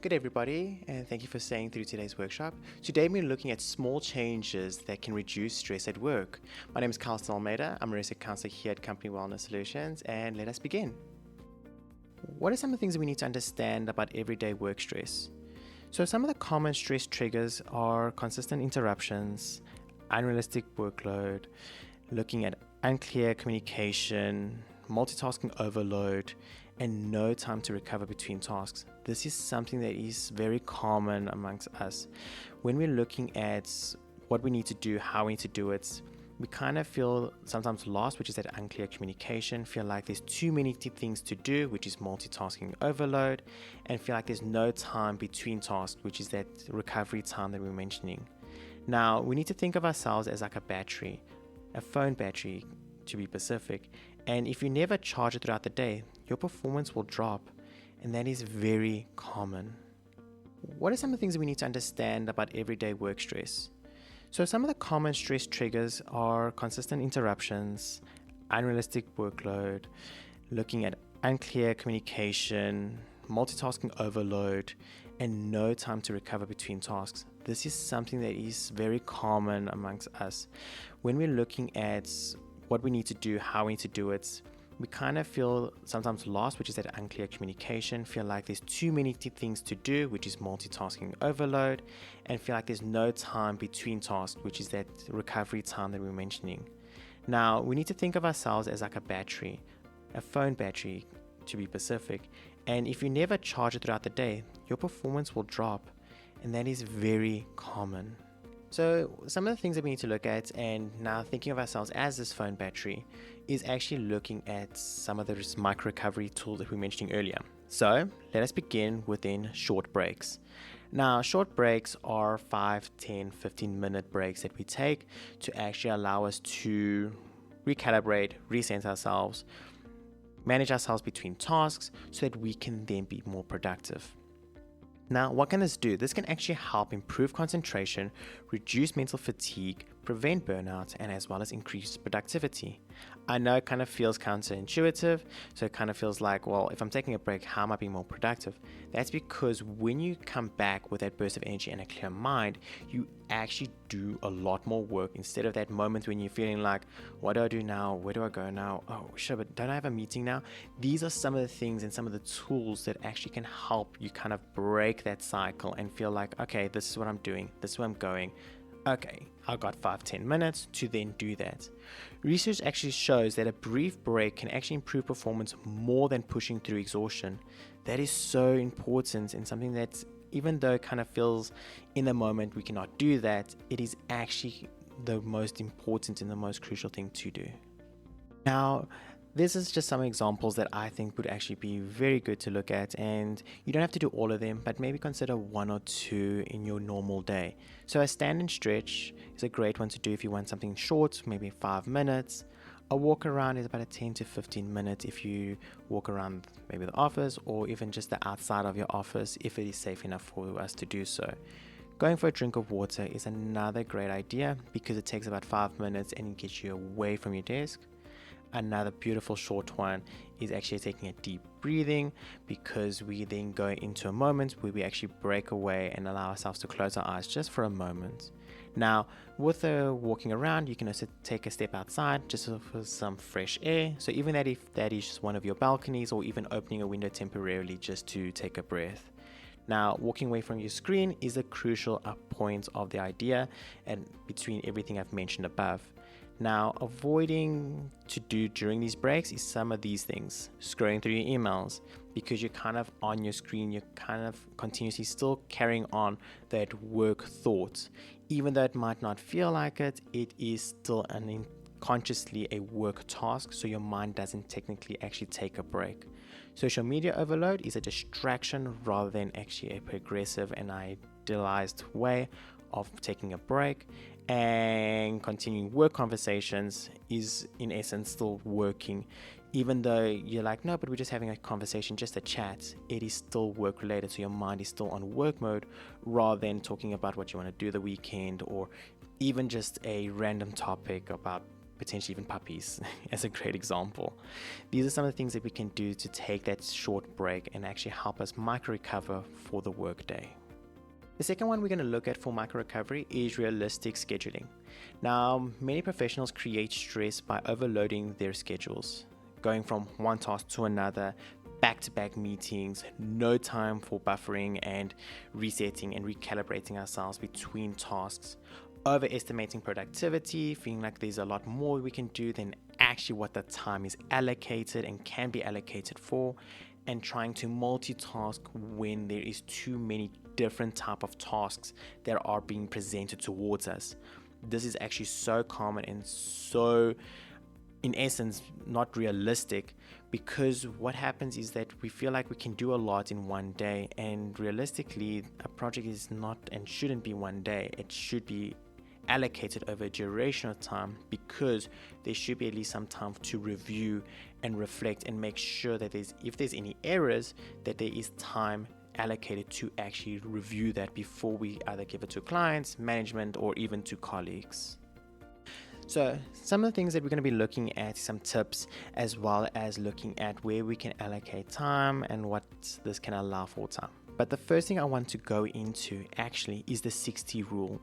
Good everybody, and thank you for staying through today's workshop. Today we're looking at small changes that can reduce stress at work. My name is Carlson Almeida. I'm a resident counselor here at Company Wellness Solutions, and let us begin. What are some of the things that we need to understand about everyday work stress? So some of the common stress triggers are consistent interruptions, unrealistic workload, looking at unclear communication, multitasking overload, and no time to recover between tasks. This is something that is very common amongst us. When we're looking at what we need to do, how we need to do it, we kind of feel sometimes lost, which is that unclear communication, feel like there's too many things to do, which is multitasking overload, and feel like there's no time between tasks, which is that recovery time that we're mentioning. Now, we need to think of ourselves as like a battery, a phone battery to be specific, and if you never charge it throughout the day, your performance will drop, and that is very common. What are some of the things that we need to understand about everyday work stress? So some of the common stress triggers are consistent interruptions, unrealistic workload, looking at unclear communication, multitasking overload, and no time to recover between tasks. This is something that is very common amongst us. When we're looking at what we need to do, how we need to do it, we kind of feel sometimes lost, which is that unclear communication, feel like there's too many things to do, which is multitasking overload, and feel like there's no time between tasks, which is that recovery time that we're mentioning. Now, we need to think of ourselves as like a battery, a phone battery to be specific, and if you never charge it throughout the day, your performance will drop, and that is very common. So some of the things that we need to look at, and now thinking of ourselves as this phone battery, is actually looking at some of those micro recovery tools that we were mentioning earlier. So let us begin within short breaks. Now, short breaks are 5, 10, 15-minute breaks that we take to actually allow us to recalibrate, reset ourselves, manage ourselves between tasks so that we can then be more productive. Now, what can this do? This can actually help improve concentration, reduce mental fatigue, prevent burnout, and as well as increase productivity. I know it kind of feels counterintuitive, so it kind of feels like, well, if I'm taking a break, how am I being more productive? That's because when you come back with that burst of energy and a clear mind, you actually do a lot more work instead of that moment when you're feeling like, what do I do now? Where do I go now? Oh, shit, but don't I have a meeting now? These are some of the things and some of the tools that actually can help you kind of break that cycle and feel like, okay, this is what I'm doing. This is where I'm going. Okay, I've got 5-10 minutes to then do that. Research actually shows that a brief break can actually improve performance more than pushing through exhaustion. That is so important, and something that even though it kind of feels in the moment we cannot do that, it is actually the most important and the most crucial thing to do. Now, this is just some examples that I think would actually be very good to look at, and you don't have to do all of them, but maybe consider one or two in your normal day. So a stand and stretch is a great one to do if you want something short, maybe 5 minutes. A walk around is about a 10 to 15 minutes if you walk around maybe the office or even just the outside of your office if it is safe enough for us to do so. Going for a drink of water is another great idea because it takes about 5 minutes and it gets you away from your desk. Another beautiful short one is actually taking a deep breathing, because we then go into a moment where we actually break away and allow ourselves to close our eyes just for a moment. Now, with the walking around, you can also take a step outside just for some fresh air. So even that, if that is just one of your balconies, or even opening a window temporarily just to take a breath. Now, walking away from your screen is a crucial point of the idea and between everything I've mentioned above. Now, avoiding to do during these breaks is some of these things. Scrolling through your emails, because you're kind of on your screen, you're kind of continuously still carrying on that work thought. Even though it might not feel like it, it is still consciously a work task, so your mind doesn't technically actually take a break. Social media overload is a distraction rather than actually a progressive and idealized way of taking a break. And continuing work conversations is in essence still working, even though you're like, no, but we're just having a conversation, just a chat. It is still work related, so your mind is still on work mode rather than talking about what you want to do the weekend, or even just a random topic about potentially even puppies as a great example. These are some of the things that we can do to take that short break and actually help us micro-recover for the workday. The second one we're going to look at for micro-recovery is realistic scheduling. Now, many professionals create stress by overloading their schedules, going from one task to another, back-to-back meetings, no time for buffering and resetting and recalibrating ourselves between tasks, overestimating productivity, feeling like there's a lot more we can do than actually what the time is allocated and can be allocated for, and trying to multitask when there is too many different type of tasks that are being presented towards us. This is actually so common and so, in essence, not realistic, because what happens is that we feel like we can do a lot in one day, and realistically a project is not and shouldn't be one day. It should be allocated over a duration of time, because there should be at least some time to review and reflect and make sure that if there's any errors, that there is time allocated to actually review that before we either give it to clients, management, or even to colleagues. So some of the things that we're going to be looking at, some tips, as well as looking at where we can allocate time and what this can allow for time. But the first thing I want to go into actually is the 60 rule.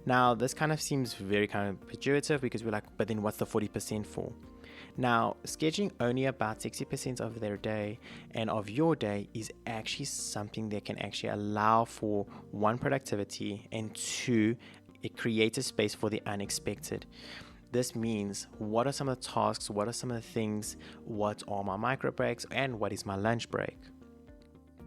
Now, this kind of seems very kind of pejorative, because we're like, but then what's the 40% for? Now, scheduling only about 60% of their day and of your day is actually something that can actually allow for one, productivity, and two, it creates a space for the unexpected. This means, what are some of the tasks, what are some of the things, what are my micro breaks, and what is my lunch break?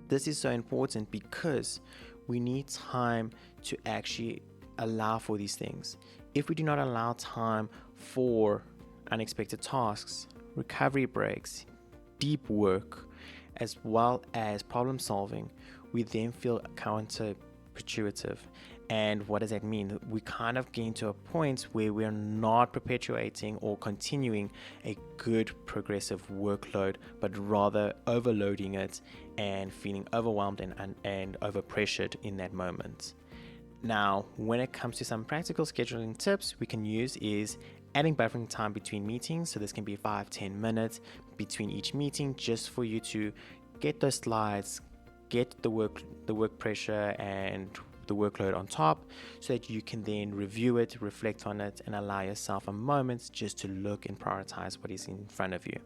This is so important because we need time to actually allow for these things. If we do not allow time for unexpected tasks, recovery breaks, deep work, as well as problem solving, we then feel counterproductive. And what does that mean? We kind of get to a point where we're not perpetuating or continuing a good progressive workload, but rather overloading it and feeling overwhelmed and overpressured in that moment. Now, when it comes to some practical scheduling tips we can use is adding buffering time between meetings. So this can be 5-10 minutes between each meeting, just for you to get those slides, get the work pressure and the workload on top, so that you can then review it, reflect on it, and allow yourself a moment just to look and prioritize what is in front of you.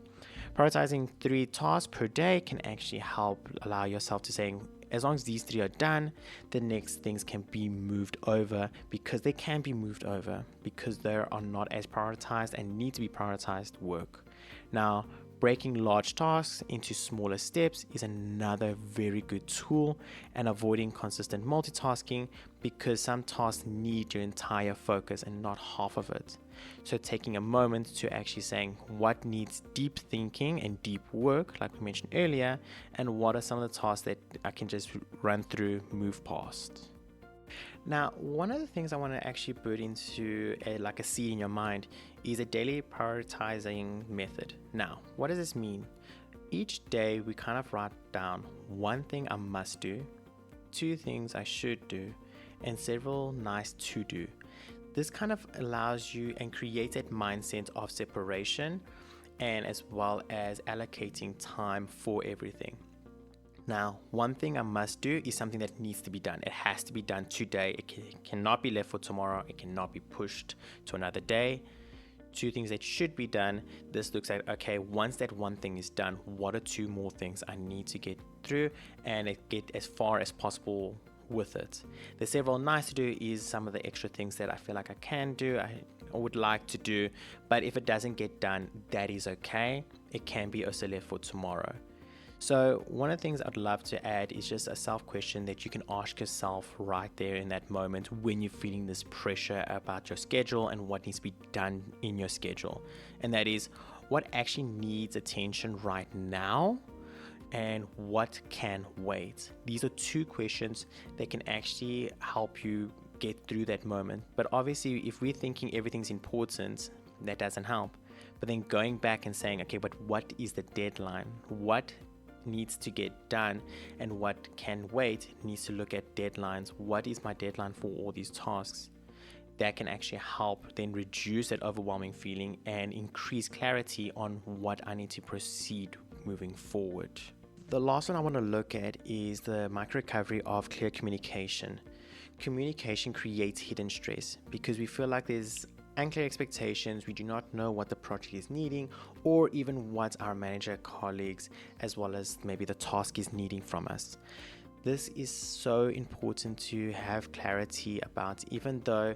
Prioritizing 3 tasks per day can actually help allow yourself to say, as long as these 3 are done, the next things can be moved over, because they can be moved over because they are not as prioritized and need to be prioritized work. Now, breaking large tasks into smaller steps is another very good tool, and avoiding consistent multitasking, because some tasks need your entire focus and not half of it. So taking a moment to actually saying what needs deep thinking and deep work, like we mentioned earlier, and what are some of the tasks that I can just run through, move past. Now, one of the things I want to actually put into a seed in your mind is a daily prioritizing method. Now, what does this mean? Each day we kind of write down 1 thing I must do, 2 things I should do, and several nice to do. This kind of allows you and creates that mindset of separation, and as well as allocating time for everything. Now, 1 thing I must do is something that needs to be done. It has to be done today. It cannot be left for tomorrow. It cannot be pushed to another day. 2 things that should be done. This looks like, okay, once that 1 thing is done, what are 2 more things I need to get through and get as far as possible with it. The several nice to do is some of the extra things that I feel like I can do, I would like to do, but if it doesn't get done, that is okay. It can be also left for tomorrow. So one of the things I'd love to add is just a self-question that you can ask yourself right there in that moment when you're feeling this pressure about your schedule and what needs to be done in your schedule. And that is, what actually needs attention right now and what can wait? These are 2 questions that can actually help you get through that moment. But obviously, if we're thinking everything's important, that doesn't help. But then going back and saying, okay, but what is the deadline? What needs to get done and what can wait? Needs to look at deadlines. What is my deadline for all these tasks? that can actually help then reduce that overwhelming feeling and increase clarity on what I need to proceed moving forward. The last one I want to look at is the micro recovery of clear communication. Communication creates hidden stress because we feel like there's unclear expectations, we do not know what the project is needing, or even what our manager, colleagues, as well as maybe the task is needing from us. This is so important to have clarity about, even though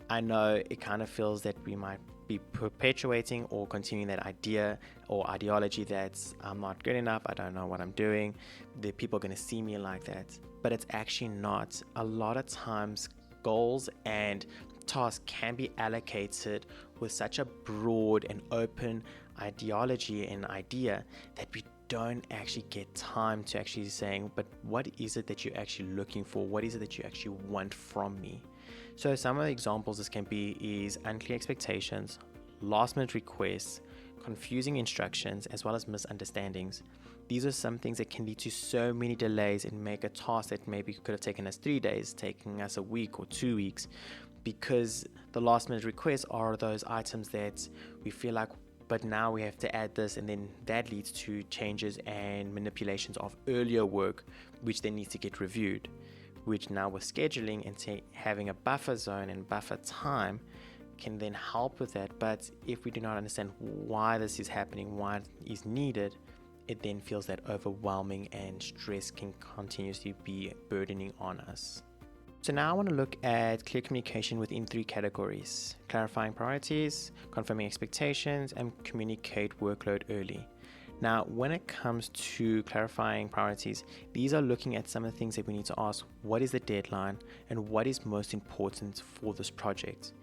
I know it kind of feels that we might be perpetuating or continuing that idea or ideology that I'm not good enough, I don't know what I'm doing, the people are going to see me like that. But it's actually not. A lot of times goals and tasks can be allocated with such a broad and open ideology and idea that we don't actually get time to actually saying, but what is it that you're actually looking for? What is it that you actually want from me? So some of the examples this can be is unclear expectations, last minute requests, confusing instructions, as well as misunderstandings. These are some things that can lead to so many delays and make a task that maybe could have taken us 3 days, taking us a week or 2 weeks, because the last minute requests are those items that we feel like, but now we have to add this, and then that leads to changes and manipulations of earlier work, which then needs to get reviewed, which now with scheduling and having a buffer zone and buffer time can then help with that. But if we do not understand why this is happening, why it is needed, it then feels that overwhelming and stress can continuously be burdening on us. So now I want to look at clear communication within 3 categories: clarifying priorities, confirming expectations, and communicate workload early. Now, when it comes to clarifying priorities, these are looking at some of the things that we need to ask: what is the deadline and what is most important for this project?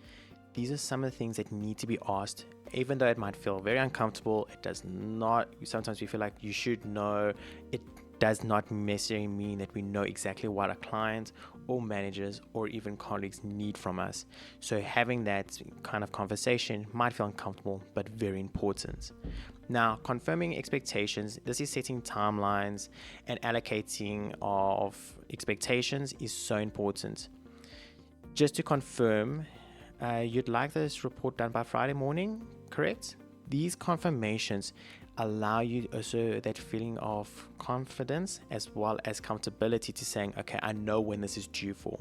These are some of the things that need to be asked, even though it might feel very uncomfortable. It does not, sometimes we feel like you should know. It does not necessarily mean that we know exactly what our clients or managers or even colleagues need from us. So having that kind of conversation might feel uncomfortable, but very important. Now, confirming expectations, this is setting timelines and allocating of expectations is so important. Just to confirm, you'd like this report done by Friday morning, correct? These confirmations allow you also that feeling of confidence as well as comfortability to saying, okay, I know when this is due for.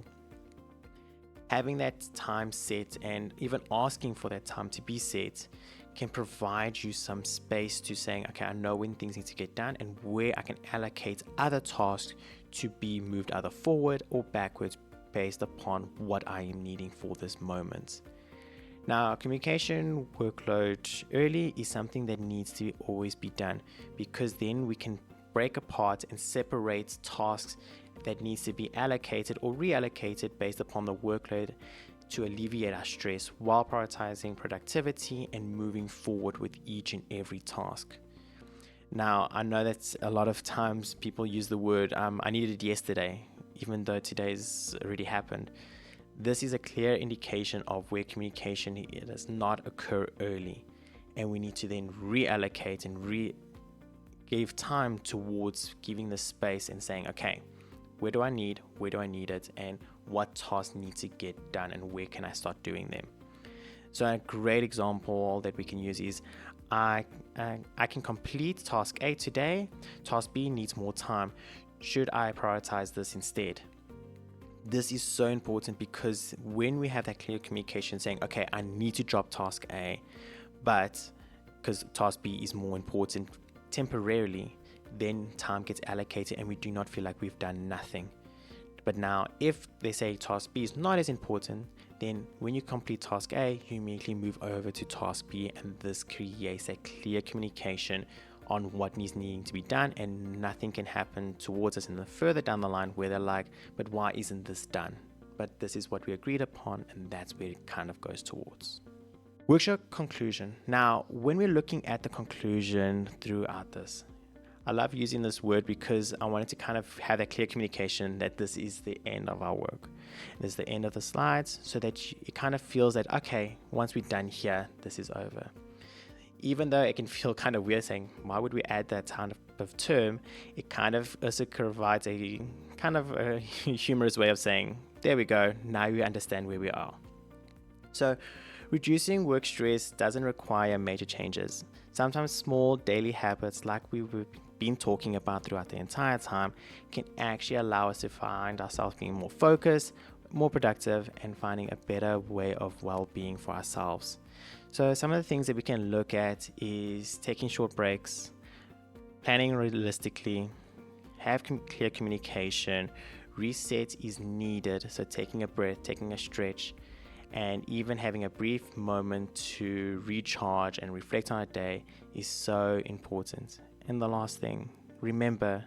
Having that time set and even asking for that time to be set can provide you some space to saying, okay, I know when things need to get done and where I can allocate other tasks to be moved either forward or backwards based upon what I am needing for this moment. Now, communication workload early is something that needs to always be done, because then we can break apart and separate tasks that needs to be allocated or reallocated based upon the workload to alleviate our stress while prioritizing productivity and moving forward with each and every task. Now, I know that a lot of times people use the word, I needed it yesterday, even though today's already happened. This is a clear indication of where communication does not occur early, and we need to then reallocate and give time towards giving the space and saying, okay, where do I need it, and what tasks need to get done, and where can I start doing them? So a great example that we can use is I can complete task A today, task B needs more time. Should I prioritize this instead? This is so important, because when we have that clear communication saying, okay, I need to drop task A, but because task B is more important temporarily, then time gets allocated and we do not feel like we've done nothing. But now if they say task B is not as important, then when you complete task A, you immediately move over to task B, and this creates a clear communication on what needing to be done, and nothing can happen towards us in the further down the line where they're like, but why isn't this done? But this is what we agreed upon, and that's where it kind of goes towards. Workshop conclusion. Now, when we're looking at the conclusion throughout this, I love using this word because I wanted to kind of have that clear communication that this is the end of our work. This is the end of the slides, so that it kind of feels that, okay, once we're done here, this is over. Even though it can feel kind of weird saying, why would we add that kind of term? It kind of also provides a kind of a humorous way of saying, there we go, now you understand where we are. So, reducing work stress doesn't require major changes. Sometimes small daily habits, like we've been talking about throughout the entire time, can actually allow us to find ourselves being more focused, more productive, and finding a better way of well-being for ourselves. So, some of the things that we can look at is taking short breaks, planning realistically, have clear communication, reset is needed. So, taking a breath, taking a stretch, and even having a brief moment to recharge and reflect on a day is so important. And the last thing, remember,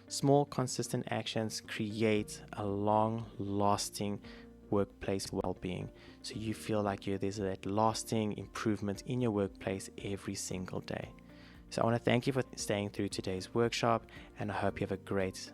small consistent actions create a long lasting workplace well-being, so you feel like there's that lasting improvement in your workplace every single day. So I want to thank you for staying through today's workshop, and I hope you have a great